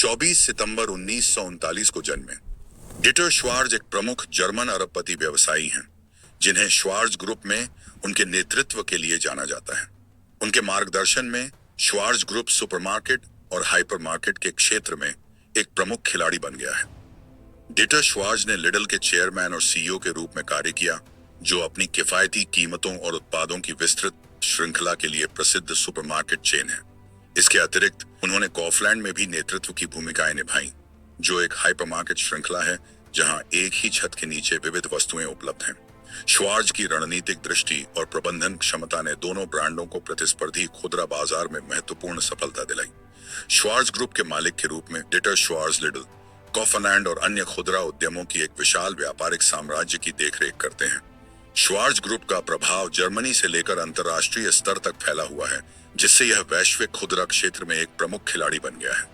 24 सितंबर 1939 को जन्मे। डिटर श्वार्ज एक प्रमुख जर्मन अरबपति व्यवसायी हैं, जिन्हें श्वार्ज ग्रुप में उनके नेतृत्व के लिए जाना जाता है। उनके मार्गदर्शन में श्वार्ज ग्रुप सुपरमार्केट और हाइपरमार्केट के क्षेत्र में एक प्रमुख खिलाड़ी बन गया है। डिटर श्वार्ज ने लिडल के चेयरमैन और सीईओ के रूप में कार्य किया, जो अपनी किफायती कीमतों और उत्पादों की विस्तृत श्रृंखला के लिए प्रसिद्ध सुपरमार्केट चेन है। इसके अतिरिक्त उन्होंने कॉफलैंड में भी नेतृत्व की भूमिकाएं निभाई, जो एक हाइपरमार्केट श्रृंखला है जहां एक ही छत के नीचे विविध वस्तुएं उपलब्ध हैं। श्वार्ज की रणनीतिक दृष्टि और प्रबंधन क्षमता ने दोनों ब्रांडों को प्रतिस्पर्धी खुदरा बाजार में महत्वपूर्ण सफलता दिलाई। श्वार्ज ग्रुप के मालिक के रूप में डिटर श्वार्ज लिडल, कॉफलैंड और अन्य खुदरा उद्यमों की एक विशाल व्यापारिक साम्राज्य की देखरेख करते हैं। श्वार्ज ग्रुप का प्रभाव जर्मनी से लेकर अंतर्राष्ट्रीय स्तर तक फैला हुआ है, जिससे यह वैश्विक खुदरा क्षेत्र में एक प्रमुख खिलाड़ी बन गया है।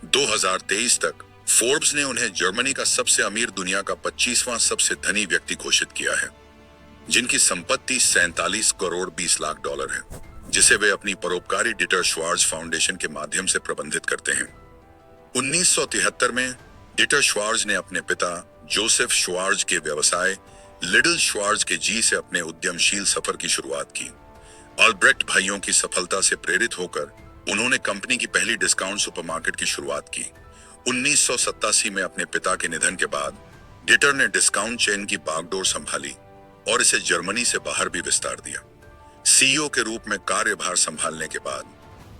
2023 तक फोर्ब्स ने उन्हें जर्मनी का सबसे अमीर दुनिया का 25वां सबसे धनी व्यक्ति घोषित किया है, जिनकी संपत्ति 47 करोड़ 20 लाख डॉलर है, जिसे वे अपनी परोपकारी डिटर श्वार्ज फाउंडेशन के माध्यम से प्रबंधित करते हैं। 1973 में डिटर श्वार्ज ने अपने पिता जोसेफ श्वार्ज के व्यवसाय लिडल श्वार्ज के जी से अपने उद्यमशील सफर की शुरुआत की। अल्ब्रेक्ट भाइयों की सफलता से प्रेरित होकर उन्होंने कंपनी की पहली डिस्काउंट सुपरमार्केट की शुरुआत की। 1987 में अपने पिता के निधन के बाद डिटर ने डिस्काउंट चेन की बागडोर संभाली और इसे जर्मनी से बाहर भी विस्तार दिया। सीईओ के रूप में कार्यभार संभालने के बाद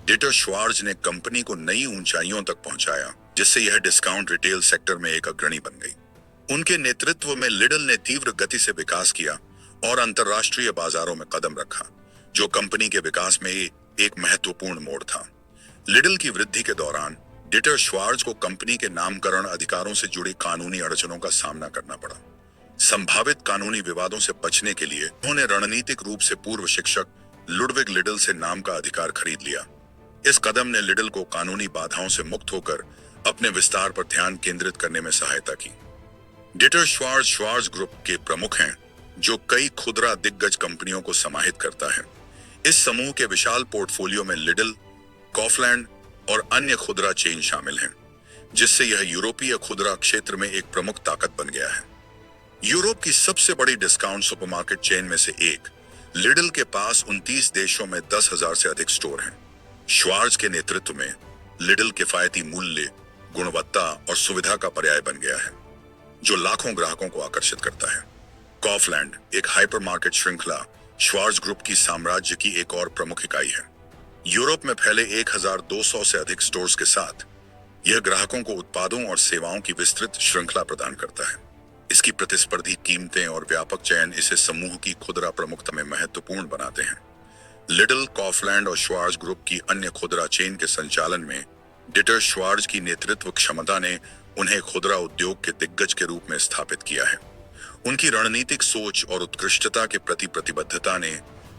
डिटर श्वार्ज ने कंपनी को नई ऊंचाइयों तक पहुंचाया, जिससे यह डिस्काउंट रिटेल सेक्टर में एक अग्रणी बन गई। उनके नेतृत्व में लिडल ने तीव्र गति से विकास किया और अंतर्राष्ट्रीय बाजारों में कदम रखा, जो कंपनी के विकास में एक महत्वपूर्ण मोड़ था। लिडल की वृद्धि के दौरान डिटर श्वार्ज को कंपनी के नामकरण अधिकारों से जुड़ी कानूनी अड़चनों का सामना करना पड़ा। संभावित कानूनी विवादों से बचने के लिए उन्होंने रणनीतिक रूप से पूर्व शिक्षक लुडविग लिडल से नाम का अधिकार खरीद लिया। इस कदम ने लिडल को कानूनी बाधाओं से मुक्त होकर अपने विस्तार पर ध्यान केंद्रित करने में सहायता की। डिटर श्वार्ज श्वार्ज ग्रुप के प्रमुख हैं, जो कई खुदरा दिग्गज कंपनियों को समाहित करता है। इस समूह के विशाल पोर्टफोलियो में लिडल, कॉफलैंड और अन्य खुदरा चेन शामिल हैं, जिससे यह यूरोपीय खुदरा क्षेत्र में एक प्रमुख ताकत बन गया है। यूरोप की सबसे बड़ी डिस्काउंट सुपरमार्केट चेन में से एक लिडल के पास 29 देशों में 10,000 से अधिक स्टोर हैं। श्वार्ज के नेतृत्व में लिडल किफायती मूल्य, गुणवत्ता और सुविधा का पर्याय बन गया है, जो लाखों ग्राहकों को आकर्षित करता है। कॉफलैंड, एक हाइपरमार्केट श्रृंखला, श्वार्ज ग्रुप की साम्राज्य की एक और प्रमुख इकाई है। यूरोप में फैले 1,200 से अधिक स्टोर्स के साथ यह ग्राहकों को उत्पादों और सेवाओं की विस्तृत श्रृंखला प्रदान करता है। इसकी प्रतिस्पर्धी कीमतें और व्यापक चयन इसे समूह की खुदरा प्रमुखता में महत्वपूर्ण बनाते हैं। लिडल, कॉफलैंड और श्वार्ज ग्रुप की अन्य खुदरा चेन के संचालन में डिटर श्वार्ज की नेतृत्व क्षमता ने उन्हें खुदरा उद्योग के दिग्गज के रूप में स्थापित किया है। उनकी रणनीतिक सोच और उत्कृष्टता के प्रति प्रतिबद्धता ने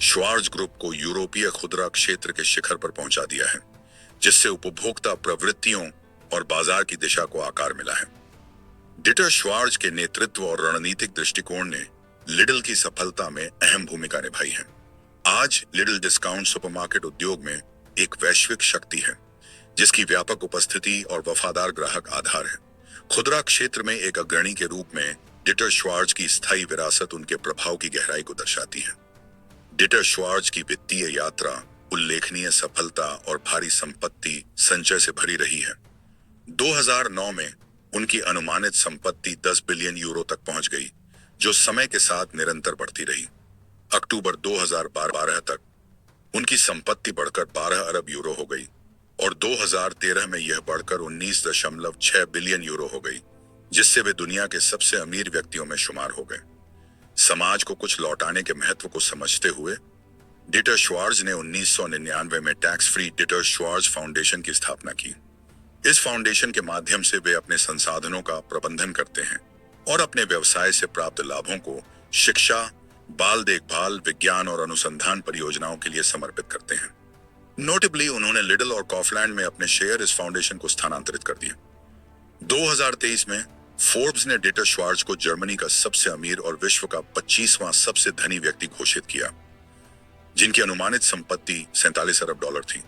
श्वार्ज ग्रुप को यूरोपीय खुदरा क्षेत्र के शिखर पर पहुंचा दिया है, जिससे उपभोक्ता प्रवृत्तियों और बाजार की दिशा को आकार मिला है। डिटर श्वार्ज के नेतृत्व और रणनीतिक दृष्टिकोण ने लिडल की सफलता में अहम भूमिका निभाई है। आज लिडल डिस्काउंट सुपरमार्केट उद्योग में एक वैश्विक शक्ति है, जिसकी व्यापक उपस्थिति और वफादार ग्राहक आधार है। खुदरा क्षेत्र में एक अग्रणी के रूप में डिटर श्वार्ज की स्थायी विरासत उनके प्रभाव की गहराई को दर्शाती है। डिटर श्वार्ज की वित्तीय यात्रा उल्लेखनीय सफलता और भारी संपत्ति संचय से भरी रही है। 2009 में उनकी अनुमानित संपत्ति 10 बिलियन यूरो तक पहुंच गई, जो समय के साथ निरंतर बढ़ती रही। अक्टूबर 2012 तक उनकी संपत्ति बढ़कर 12 अरब यूरो हो गई और 2013 में यह बढ़कर 19.6 बिलियन यूरो हो गई, जिससे वे दुनिया के सबसे अमीर व्यक्तियों में शुमार हो गए। समाज को कुछ लौटाने के महत्व को समझते हुए डिटर श्वार्ज ने 1999 में टैक्स फ्री डिटर श्वार्ज फाउंडेशन की स्थापना की। इस फाउंडेशन के माध्यम से वे अपने संसाधनों का प्रबंधन करते हैं और अपने व्यवसाय से प्राप्त लाभों को शिक्षा, बाल देखभाल, विज्ञान और अनुसंधान परियोजनाओं के लिए समर्पित करते हैं। नोटेबली उन्होंने लिडल और कॉफलैंड में अपने शेयर इस फाउंडेशन को स्थानांतरित कर दिए। 2023 में फोर्ब्स ने डिटर श्वार्ज को जर्मनी का सबसे अमीर और विश्व का 25वां सबसे धनी व्यक्ति घोषित किया, जिनकी अनुमानित संपत्ति 47 अरब डॉलर थी।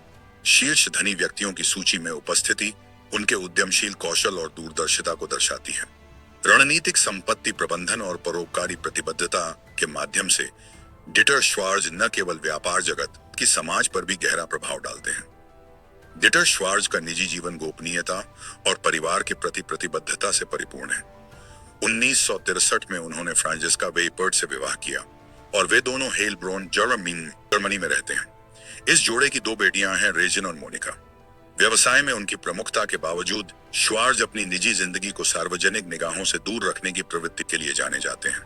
शीर्ष धनी व्यक्तियों की सूची में उपस्थिति उनके उद्यमशील कौशल और दूरदर्शिता को दर्शाती है। रणनीतिक संपत्ति प्रबंधन और परोपकारी प्रतिबद्धता के माध्यम से डिटर श्वार्ज न केवल व्यापार जगत की समाज पर भी गहरा प्रभाव डालते हैं। डिटर श्वार्ज का निजी जीवन गोपनीयता और परिवार के प्रति प्रतिबद्धता से परिपूर्ण है। 1963 में उन्होंने फ्रांसिस्का वेइपर्ड से विवाह किया और वे दोनों हेलब्रोन जर्मनी में रहते हैं। इस जोड़े की 2 बेटियां हैं, रेजिन और मोनिका। व्यवसाय में उनकी प्रमुखता के बावजूद श्वार्ज अपनी निजी जिंदगी को सार्वजनिक निगाहों से दूर रखने की प्रवृत्ति के लिए जाने जाते हैं।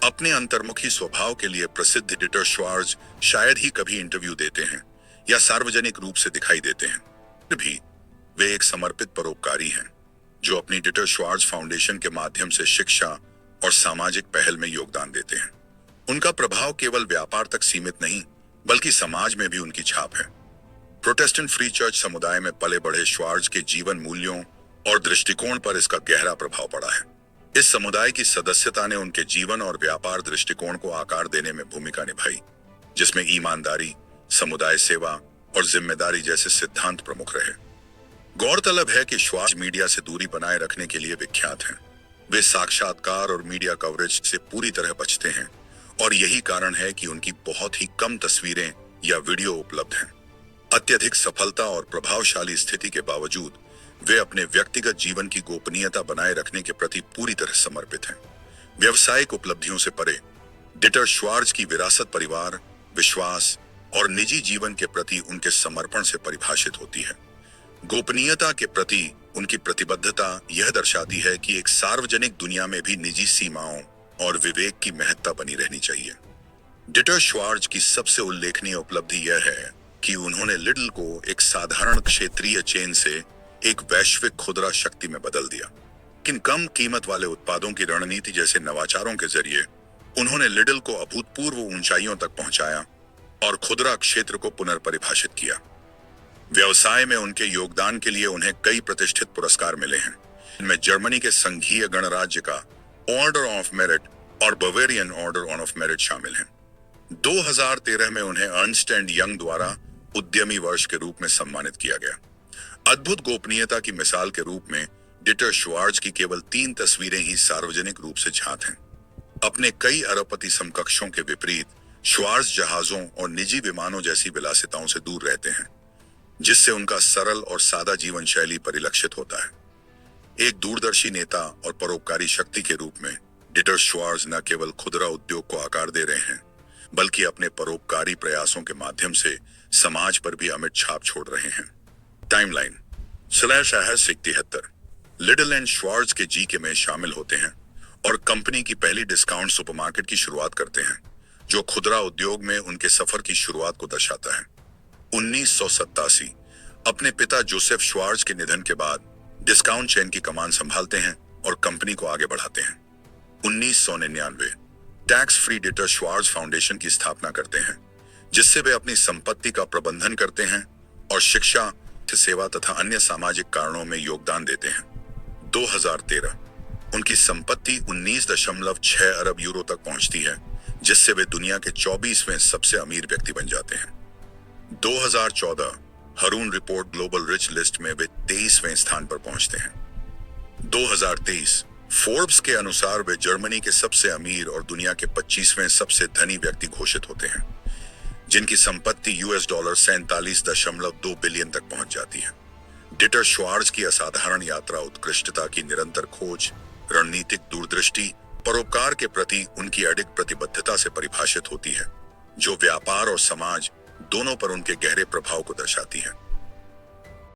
अपने अंतर्मुखी स्वभाव के लिए प्रसिद्ध डिटर श्वार्ज शायद ही कभी इंटरव्यू देते हैं या सार्वजनिक रूप से दिखाई देते हैं। फिर भी वे एक समर्पित परोपकारी हैं जो अपनी डिटर श्वार्ज फाउंडेशन के माध्यम से शिक्षा और सामाजिक पहल में योगदान देते हैं। उनका प्रभाव केवल व्यापार तक सीमित नहीं बल्कि समाज में भी उनकी छाप है। प्रोटेस्टेंट फ्री चर्च समुदाय में पले बढ़े श्वार्ज के जीवन मूल्यों और दृष्टिकोण पर इसका गहरा प्रभाव पड़ा है। इस समुदाय की सदस्यता ने उनके जीवन और व्यापार दृष्टिकोण को आकार देने में भूमिका निभाई, जिसमें ईमानदारी, समुदाय सेवा और जिम्मेदारी जैसे सिद्धांत प्रमुख रहे। गौरतलब है कि श्वार्ज मीडिया से दूरी बनाए रखने के लिए विख्यात हैं। वे साक्षात्कार और मीडिया कवरेज से पूरी तरह बचते हैं और यही कारण है कि उनकी बहुत ही कम तस्वीरें या वीडियो उपलब्ध हैं। अत्यधिक सफलता और प्रभावशाली स्थिति के बावजूद वे अपने व्यक्तिगत जीवन की गोपनीयता बनाए रखने के प्रति पूरी तरह समर्पित हैं। व्यावसायिक उपलब्धियों से परे डिटर श्वार्ज की विरासत परिवार, विश्वास और निजी जीवन के प्रति उनके समर्पण से परिभाषित होती है। गोपनीयता के प्रति उनकी प्रतिबद्धता यह दर्शाती है कि एक सार्वजनिक दुनिया में भी निजी सीमाओं और विवेक की महत्ता बनी रहनी चाहिए। डिटर श्वार्ज की सबसे उल्लेखनीय उपलब्धि यह है कि उन्होंने लिडल को एक साधारण क्षेत्रीय चेन से एक वैश्विक खुदरा शक्ति में बदल दिया। किन कम कीमत वाले उत्पादों की रणनीति जैसे नवाचारों के जरिए उन्होंने लिडल को अभूतपूर्व ऊंचाइयों तक पहुंचाया और खुदरा क्षेत्र को पुनर्परिभाषित किया। व्यवसाय में उनके योगदान के लिए उन्हें कई प्रतिष्ठित पुरस्कार मिले हैं। इनमें जर्मनी के संघीय गणराज्य का ऑर्डर ऑफ मेरिट और बवेरियन ऑर्डर ऑफ मेरिट शामिल हैं। 2013 में उन्हें अर्नस्ट एंड यंग द्वारा उद्यमी वर्ष के रूप में सम्मानित किया गया। अद्भुत गोपनीयता की मिसाल के रूप में डिटर श्वार्ज की केवल 3 तस्वीरें ही सार्वजनिक रूप से झांक हैं। अपने कई अरबपति समकक्षों के विपरीत श्वार्ज जहाजों और निजी विमानों जैसी विलासिताओं से दूर रहते हैं, जिससे उनका सरल और सादा जीवन शैली परिलक्षित होता है। एक दूरदर्शी नेता और परोपकारी शक्ति के रूप में डिटर श्वार्ज न केवल खुदरा उद्योग को आकार दे रहे हैं बल्कि अपने परोपकारी प्रयासों के माध्यम से समाज पर भी अमिट छाप छोड़ रहे हैं। टाइमलाइन /73 लिडल एंड श्वार्ज के जीके में शामिल होते हैं और कंपनी की पहली डिस्काउंट सुपरमार्केट की शुरुआत करते हैं, जो खुदरा उद्योग में उनके सफर की शुरुआत को दर्शाता है। 1987 अपने पिता जोसेफ श्वार्ज के निधन के बाद डिस्काउंट चेन की कमान संभालते हैं और कंपनी को आगे बढ़ाते हैं। 1999 टैक्स फ्री डिटर श्वार्ज फाउंडेशन की स्थापना करते हैं, जिससे वे अपनी संपत्ति का प्रबंधन करते हैं और शिक्षा, सेवा तथा अन्य सामाजिक कारणों में योगदान देते हैं। 2013 उनकी संपत्ति 19.6 अरब यूरो तक पहुंचती है, जिससे वे दुनिया के 24वें सबसे अमीर व्यक्ति बन जाते हैं। 2014 रून रिपोर्ट ग्लोबल रिच लिस्ट में वे 23वें स्थान पर पहुंचते हैं। 2023 फोर्ब्स के अनुसार वे जर्मनी के सबसे अमीर और दुनिया के 25वें सबसे धनी व्यक्ति घोषित होते हैं, जिनकी संपत्ति $47.2 बिलियन तक पहुंच जाती है। डिटर श्वार्ज की असाधारण यात्रा उत्कृष्टता की निरंतर खोज, रणनीतिक दूरदृष्टि, परोपकार के प्रति उनकी अडिग प्रतिबद्धता से परिभाषित होती है, जो व्यापार और समाज दोनों पर उनके गहरे प्रभाव को दर्शाती है।